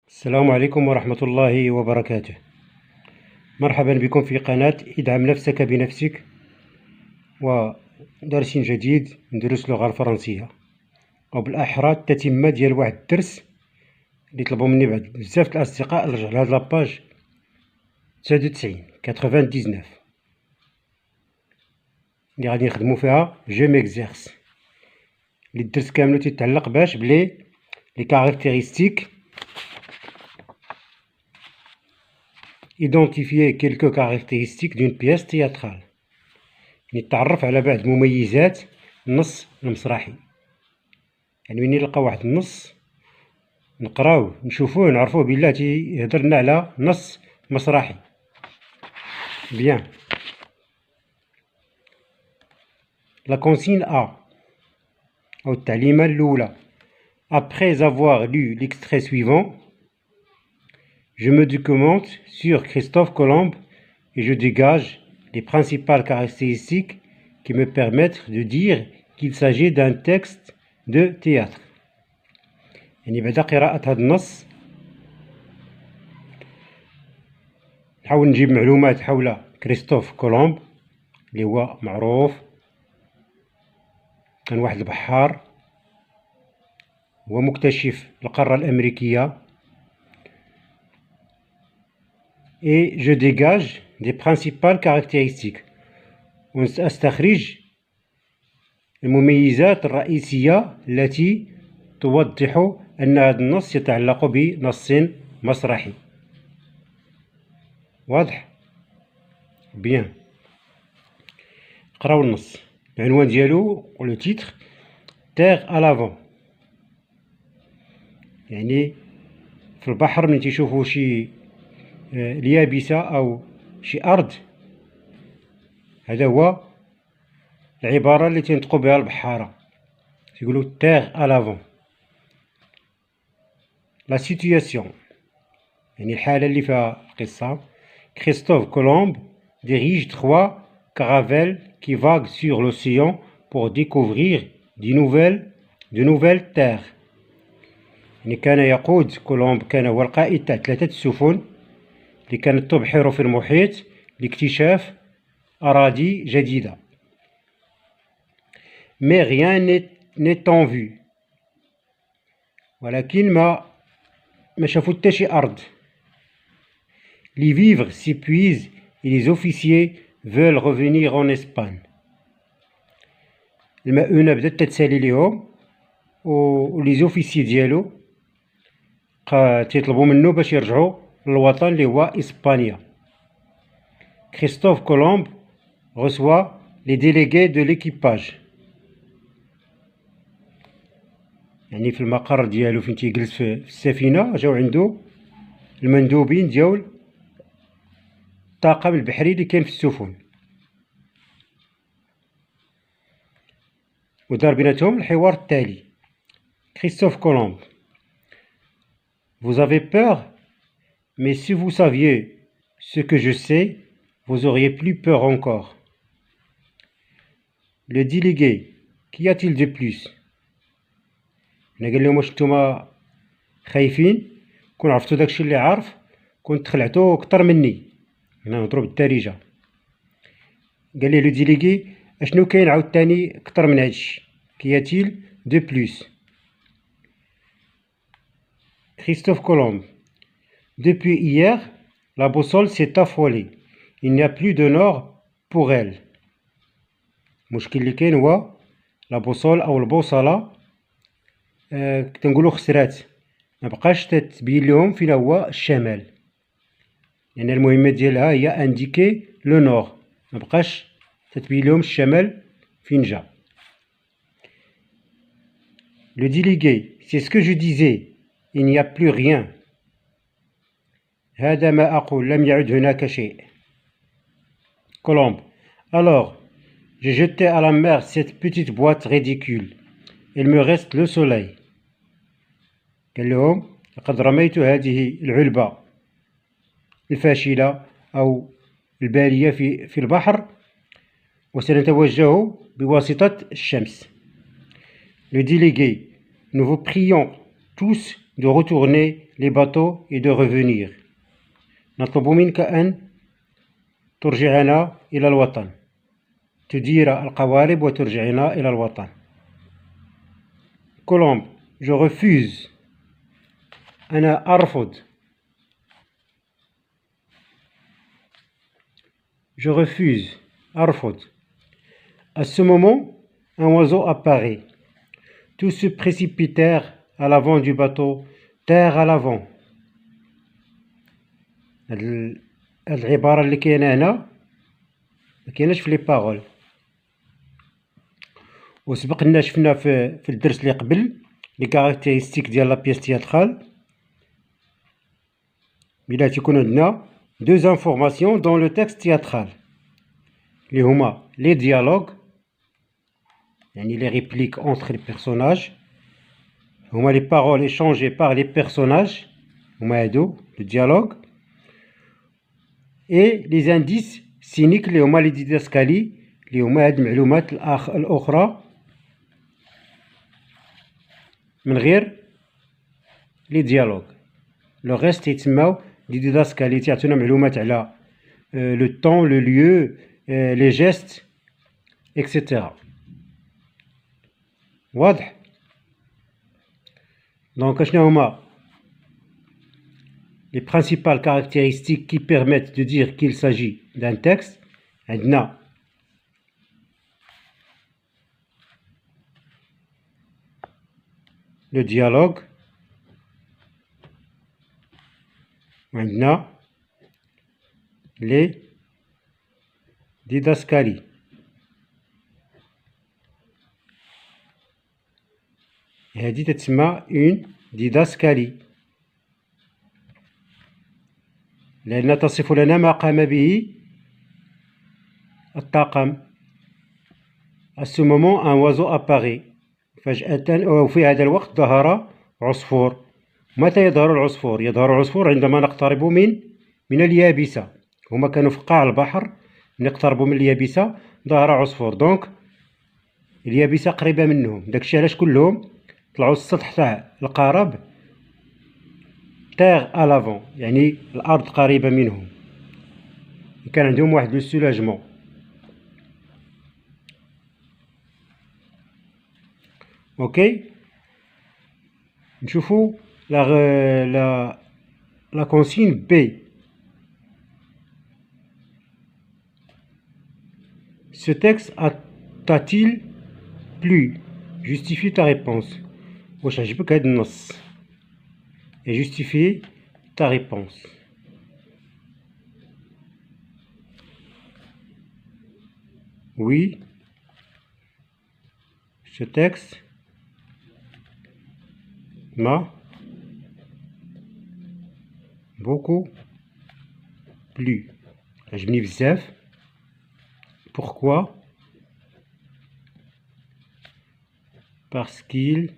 السلام عليكم ورحمة الله وبركاته. مرحبا بكم في قناة ادعم نفسك بنفسك، ودرس جديد من دروس اللغة الفرنسية، وبالأحرى التتمة ديال واحد الدرس اللي طلبوا مني بعد بزاف الأصدقاء نرجع لهاد لاباج 99 اللي غادي نخدمو فيها جو ميكزيرس، اللي الدرس كامل تيتعلق باش بلي لي كاركتيرستيك identifier quelques caractéristiques d'une pièce théâtrale، يعني نتعرف على بعض مميزات النص المسرحي. يعني وين نلقى واحد النص نقراوه نشوفوه نعرفوه بالله تيهضر لنا على نص مسرحي. بيان. لا consigne A أو التعليمة الأولى. Après avoir lu l'extrait suivant, je me documente sur Christophe Colomb et je dégage les principales caractéristiques qui me permettent de dire qu'il s'agit d'un texte de théâtre. يعني بعد قراءة هذا النص نحاول نجيب معلومات حول كريستوف كولومب اللي هو معروف، كان واحد البحار، هو مكتشف القارة الأمريكية. et je dégage des principales caractéristiques، وأستخرج المميزات الرئيسية التي توضح أن هذا النص يتعلق بنص مسرحي. واضح؟ بيان. قراو النص. العنوان ديالو لو تيتر تيغ à l'avant، يعني في البحر من تيشوفوا شي اليابسة أو شي أرض، هذا هو العبارة اللي تنطقوا بها البحارة، تيقولوا تيغ à l'avant. لا سيتوياسيون، يعني الحالة اللي فيها القصة. Christophe Colomb dirige 3 caravelles qui vaguent sur l'océan pour découvrir de nouvelles terres. يعني كان يقود كولومب، كان هو القائد تاع 3 السفن اللي كانت تبحر في المحيط لاكتشاف أراضي جديدة. mais rien n'est en vue، ولكن ما شافوا حتى شي أرض. les vivres s'épuisent et les officiers veulent revenir en Espagne. المؤونة بدات تتسالي ليهم، ولي زوفيسي ديالو تيطلبوا منه باش يرجعوا للوطن اللي هو إسبانيا. Christophe Colomb reçoit les délégués de l'équipage، يعني في المقر ديالو فين تيجلس في السفينة جاو عنده المندوبين ديال الطاقم البحري اللي كاين في السفن، ودار بيناتهم الحوار التالي. Christophe Colomb: Vous avez peur, mais si vous saviez ce que je sais, vous auriez plus peur encore. Le délégué: Qu'y a-t-il de plus? هنا قال لهم: واش نتوما خايفين؟ كون عرفتو داكشي اللي عارف كنت خلعتو كتر مني. هنا نهضرو بالدارجة. قال ليه لو ديليغي: اشنو كاين عاوتاني كتر من هادشي؟ كي a-t-il de plus? Christophe Colomb: Depuis hier, la boussole s'est affolée. Il n'y a plus de nord pour elle. المشكل اللي كاين هو لا بوصول او البوصلة تنقولو خسرات، ما بقاش تتبين لهم فين هو الشمال، لأن يعني المهمة ديالها هي انديكي لو نور، ما بقاش تتبين لهم الشمال فين جا. Le délégué: C'est ce que je disais, il n'y a plus rien. هذا ما أقول، لم يعد هناك شيء. Colomb: Alors, j'ai jeté à la mer cette petite boîte ridicule. Il me reste le soleil. قال لهم: لقد رميت هذه العلبة الفاشلة أو البالية في البحر، وسنتوجه بواسطة الشمس. Le délégué: Nous vous prions tous de retourner les bateaux et de revenir. نطلب منك أن ترجعنا إلى الوطن. تدير القوارب وترجعنا إلى الوطن. Colombe, je refuse. أنا أرفض. Je refuse. أرفض. À ce moment, un oiseau apparaît. Tous se précipitèrent à l'avant du bateau, terre à l'avant. هاد العبارة اللي كاينة هنا ما كايناش في لي باغول. وسبق لنا شفنا في الدرس اللي قبل لي كاركتيرستيك ديال لا بيس تياترال. بلا تيكون عندنا دو انفورماسيون دون لو تكست تياترال اللي هما لي ديالوغ يعني لي ريبليك اونتر لي بيرسوناج، هما لي باغول échangées par les personnages هما هادو لو ديالوغ، et les indices cyniques اللي هما لي ديداسكالي اللي هما هاد المعلومات الأخرى من غير لي ديالوغ. لو غيست يتسماو دي ديداسكالي، تيعطيونا معلومات على لو طون لو ليو لي جيست اكسيتيرا. واضح؟ دونك شنو هما les principales caractéristiques qui permettent de dire qu'il s'agit d'un texte. عندنا le dialogue، وعندنا les didascalies. هذه تتسمى une didascalie لأنها تصف لنا ما قام به الطاقم. À ce moment un oiseau apparaît. فجأة وفي هذا الوقت ظهر عصفور. متى يظهر العصفور؟ يظهر العصفور عندما نقترب من اليابسة. هما كانوا في قاع البحر، نقتربوا من اليابسة ظهر عصفور. دونك اليابسة قريبة منهم، داكشي علاش كلهم طلعوا السطح تاع القارب تيغ ألافون، يعني الأرض قريبة منهم، كان عندهم واحد لو سولاجمون. اوكي، نشوفوا la consigne B. Ce texte t'a-t-il plu? Justifie ta réponse. واش عجبك هاد النص؟ et justifier ta réponse. Oui, ce texte m'a beaucoup plu. عجبني بزاف. Pourquoi? Parce qu'il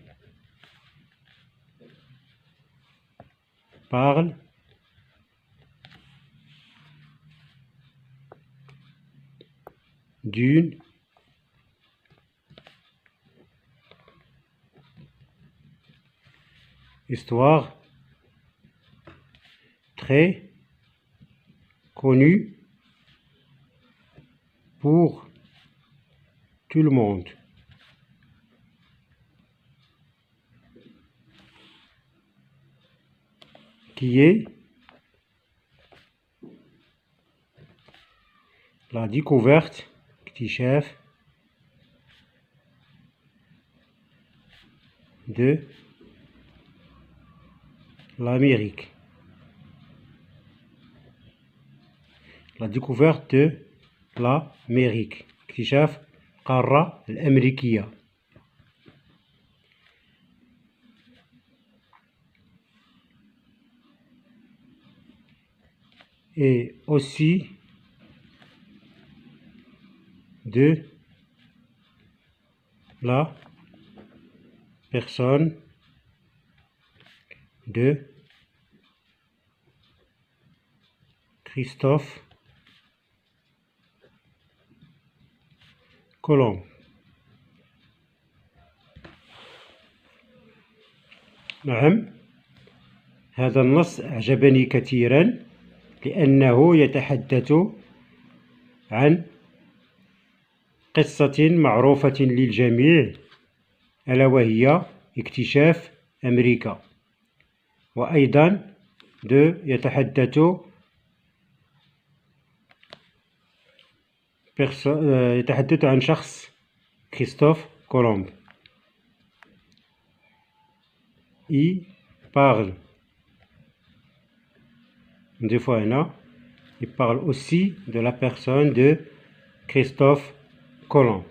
parle d'une histoire très connue pour tout le monde. Qui est la découverte, petit chef, de l'Amérique. La découverte de l'Amérique. اكتشاف القارة الأمريكية. Et aussi de la personne de Christophe Colomb. نعم، هذا النص أعجبني كثيرا لأنه يتحدث عن قصة معروفة للجميع ألا وهي اكتشاف أمريكا، وأيضا يتحدث عن شخص كريستوف كولومب. Il parle deux fois هنا. Il parle aussi de la personne de Christophe Colomb.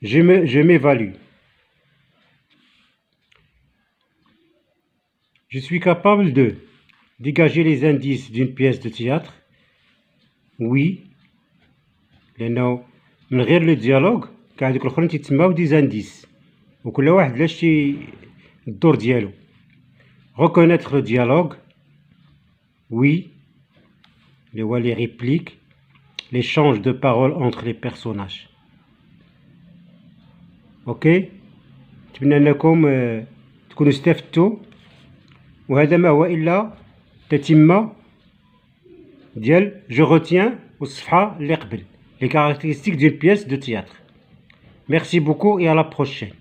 Je m'évalue. Je suis capable de dégager les indices d'une pièce de théâtre. Oui. لأنه من غير لو ديالوج كاع هادوك الآخرين تيتسماو دي زانديس وكل واحد لاش الدور ديالو. Reconnaître le dialogue. Oui. Les répliques, l'échange de paroles entre les personnages. اوكي، نتمنى انكم تكونوا استفدتوا، وهذا ما هو الا تتمه ديال جو روتيان والصفحه اللي قبل les caractéristiques d'une pièce de théâtre. Merci beaucoup et à la prochaine.